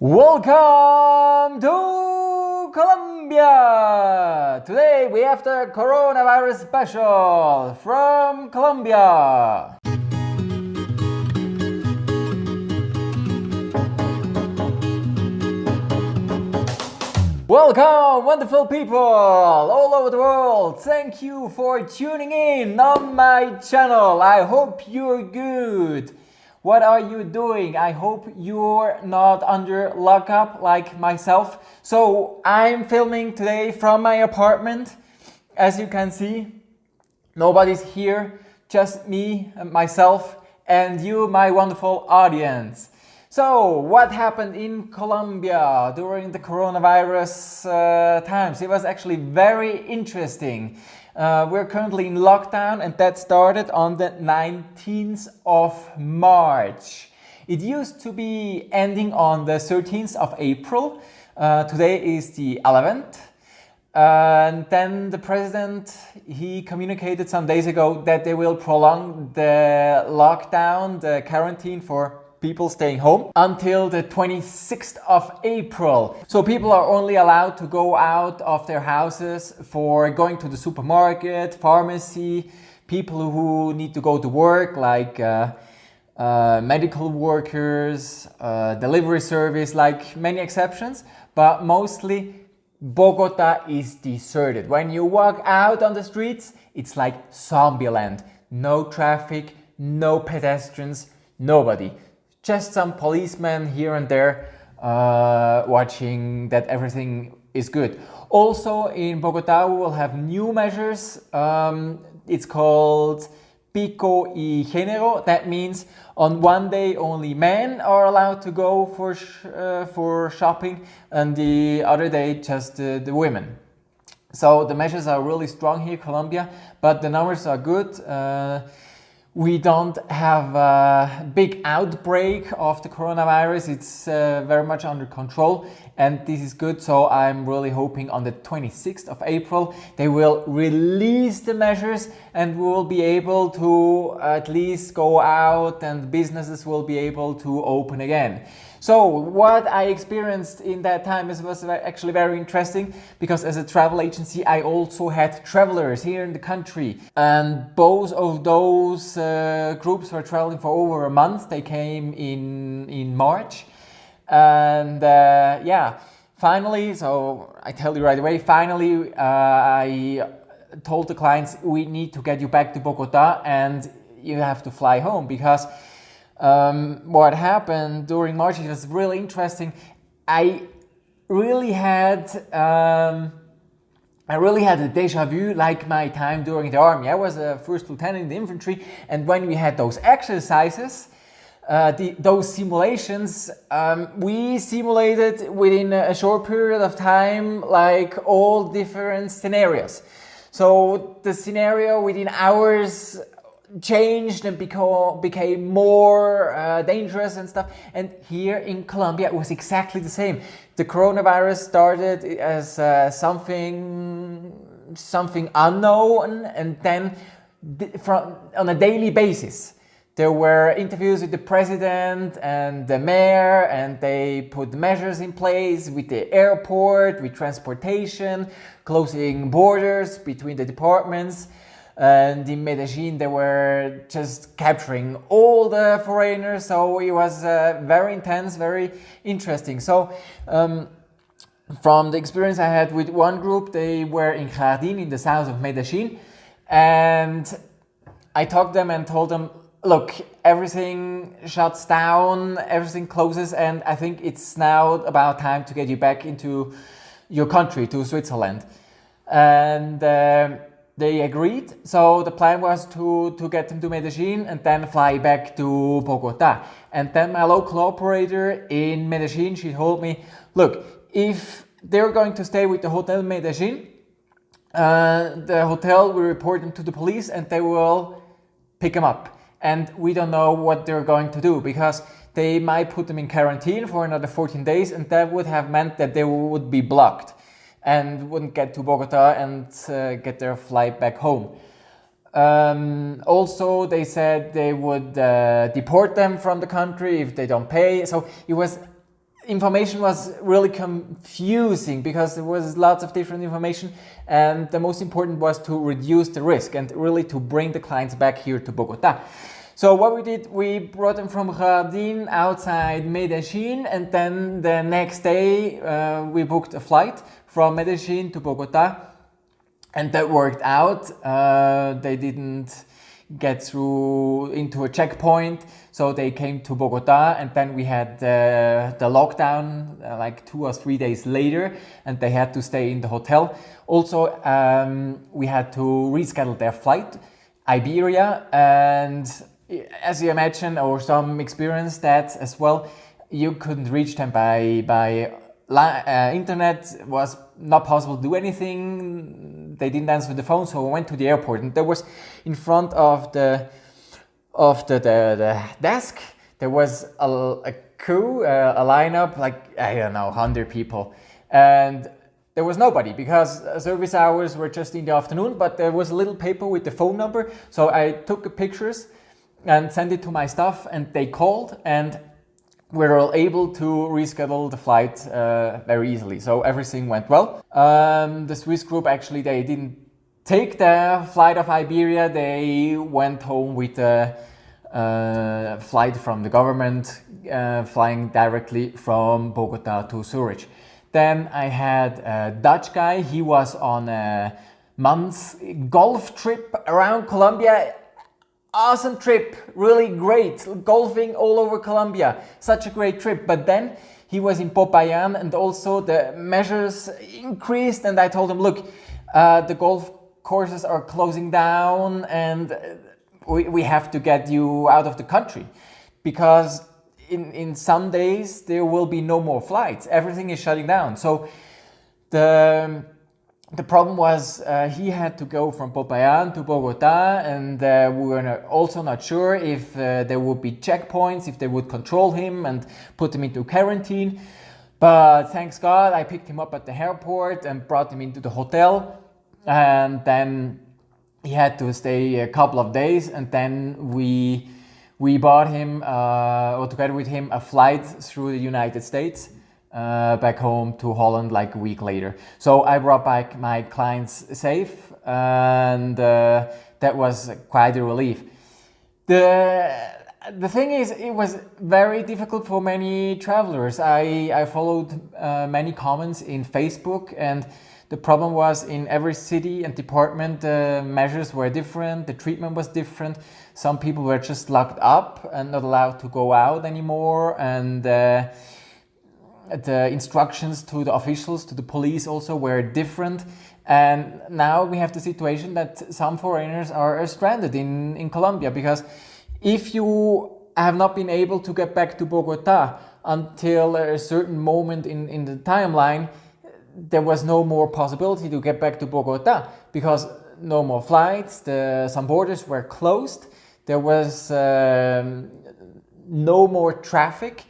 Welcome to Colombia! Today we have the coronavirus special from Colombia. Welcome, wonderful people all over the world. Thank you for tuning in on my channel. I hope you're good. What are you doing? I hope you're not under lockup like myself. So I'm filming today from my apartment. As you can see, nobody's here, just me and myself and you, my wonderful audience. So what happened in Colombia during the coronavirus times? It was actually very interesting. We're currently in lockdown and that started on the 19th of March. It used to be ending on the 13th of April. Today is the 11th. And then the president, he communicated some days ago that they will prolong the lockdown, the quarantine for people staying home until the 26th of April. So people are only allowed to go out of their houses for going to the supermarket, pharmacy, people who need to go to work like medical workers, delivery service, like many exceptions, but mostly Bogota is deserted. When you walk out on the streets, it's like zombie land. No traffic, no pedestrians, nobody. Just some policemen here and there watching that everything is good. Also in Bogota we will have new measures. It's called Pico y Género. That means on one day only men are allowed to go for shopping and the other day just the women. So the measures are really strong here in Colombia, but the numbers are good. We don't have a big outbreak of the coronavirus. It's very much under control and this is good. So I'm really hoping on the 26th of April they will release the measures and we will be able to at least go out and businesses will be able to open again. So what I experienced in that time was actually very interesting because as a travel agency I also had travelers here in the country and both of those groups were traveling for over a month. They came in March and yeah, finally, so I tell you right away, finally I told the clients we need to get you back to Bogota and you have to fly home because what happened during March, it was really interesting. I really had a deja vu like my time during the army. I was a first lieutenant in the infantry and when we had those exercises, those simulations, we simulated within a short period of time like all different scenarios. So the scenario within hours changed and became more dangerous and stuff. And here in Colombia it was exactly the same. The coronavirus started as something unknown and then on a daily basis there were interviews with the president and the mayor and they put measures in place with the airport, with transportation, closing borders between the departments. And in Medellin they were just capturing all the foreigners, so it was very intense, very interesting. So from the experience I had with one group, they were in Jardín in the south of Medellin and I talked to them and told them, look, everything shuts down, everything closes and I think it's now about time to get you back into your country, to Switzerland. And they agreed, so the plan was to get them to Medellin and then fly back to Bogota. And then my local operator in Medellin, she told me, look, if they're going to stay with the Hotel Medellin, the hotel will report them to the police and they will pick them up. And we don't know what they're going to do because they might put them in quarantine for another 14 days and that would have meant that they would be blocked and wouldn't get to Bogota and get their flight back home. Also, they said they would deport them from the country if they don't pay. So it was information was really confusing because there was lots of different information, and the most important was to reduce the risk and really to bring the clients back here to Bogota. So what we did, we brought them from Jardín outside Medellin, and then the next day we booked a flight from Medellin to Bogota, and that worked out. They didn't get through into a checkpoint, so they came to Bogota, and then we had the lockdown like 2 or 3 days later, and they had to stay in the hotel. Also, we had to reschedule their flight, Iberia, and as you imagine, or some experience that as well, you couldn't reach them by internet. It was not possible to do anything. They didn't answer the phone, so I went to the airport, and there was in front of the desk, there was a queue, a lineup, like, I don't know, 100 people, and there was nobody because service hours were just in the afternoon, but there was a little paper with the phone number, so I took pictures and sent it to my staff, and they called, and we were all able to reschedule the flight very easily. So everything went well. The Swiss group, actually, they didn't take the flight of Iberia. They went home with a flight from the government, flying directly from Bogota to Zurich. Then I had a Dutch guy. He was on a month's golf trip around Colombia. Awesome trip, really great, golfing all over Colombia, such a great trip. But then he was in Popayán, and also the measures increased, and I told him, look, the golf courses are closing down, and we have to get you out of the country, because in some days there will be no more flights, everything is shutting down. So the problem was he had to go from Popayán to Bogota, and we were also not sure if there would be checkpoints, if they would control him and put him into quarantine. But thanks God, I picked him up at the airport and brought him into the hotel, and then he had to stay a couple of days, and then we bought him, or together with him, a flight through the United States back home to Holland like a week later. So I brought back my clients safe, and that was quite a relief. The thing is, it was very difficult for many travelers. I followed many comments in Facebook, and the problem was in every city and department the measures were different, the treatment was different. Some people were just locked up and not allowed to go out anymore, and the instructions to the officials, to the police also were different. And now we have the situation that some foreigners are stranded in Colombia, because if you have not been able to get back to Bogota until a certain moment in the timeline, there was no more possibility to get back to Bogota, because no more flights, some borders were closed, there was no more traffic,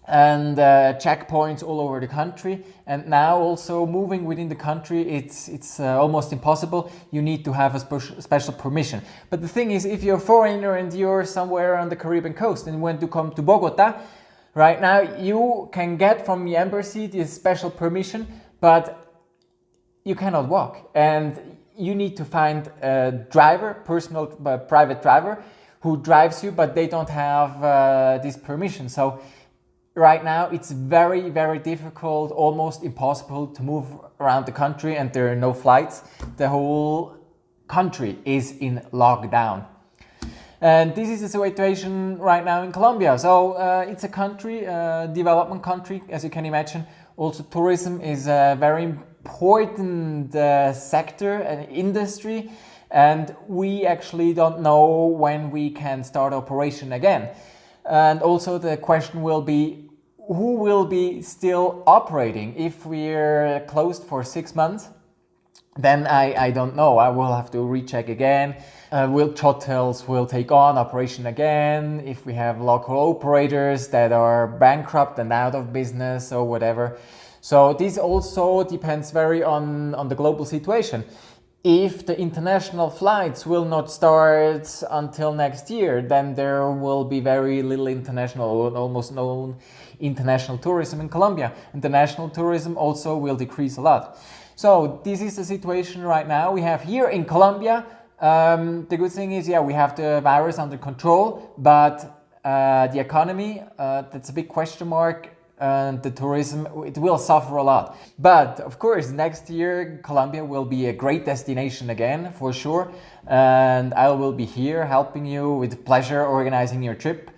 and checkpoints all over the country. And now also moving within the country, it's almost impossible. You need to have a special permission. But the thing is, if you're a foreigner and you're somewhere on the Caribbean coast and want to come to Bogota, right now you can get from the embassy this special permission, but you cannot walk, and you need to find a driver, private driver, who drives you, but they don't have this permission. So right now it's very, very difficult, almost impossible to move around the country, and there are no flights. The whole country is in lockdown. And this is the situation right now in Colombia. So it's a country, a development country, as you can imagine. Also, tourism is a very important sector and industry, and we actually don't know when we can start operation again. And also the question will be, who will be still operating if we're closed for 6 months? Then I don't know. I will have to recheck again. Will hotels will take on operation again if we have local operators that are bankrupt and out of business or whatever. So this also depends very on the global situation. if the international flights will not start until next year, then there will be very little international, almost no international tourism in Colombia. International tourism also will decrease a lot. So this is the situation right now we have here in Colombia. The good thing is, yeah, we have the virus under control, but the economy, that's a big question mark. And the tourism, it will suffer a lot. But of course, next year, Colombia will be a great destination again, for sure. And I will be here helping you with pleasure organizing your trip.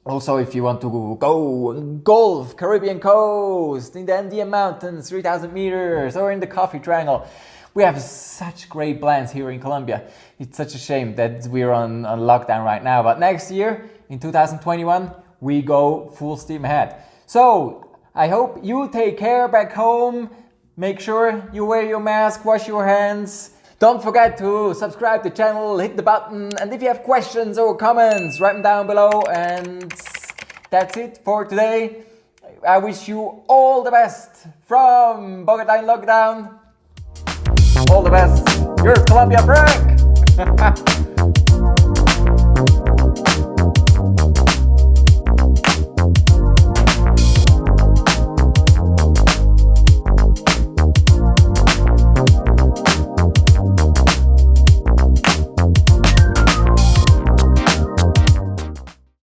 Also, if you want to go golf, Caribbean coast, in the Andean Mountains, 3,000 meters, or in the Coffee Triangle, we have such great plans here in Colombia. It's such a shame that we're on lockdown right now. But next year, in 2021, we go full steam ahead. So, I hope you take care back home. Make sure you wear your mask, wash your hands. Don't forget to subscribe to the channel, hit the button, and if you have questions or comments, write them down below. And that's it for today. I wish you all the best from Bogota in lockdown. All the best. Your Colombiafrank.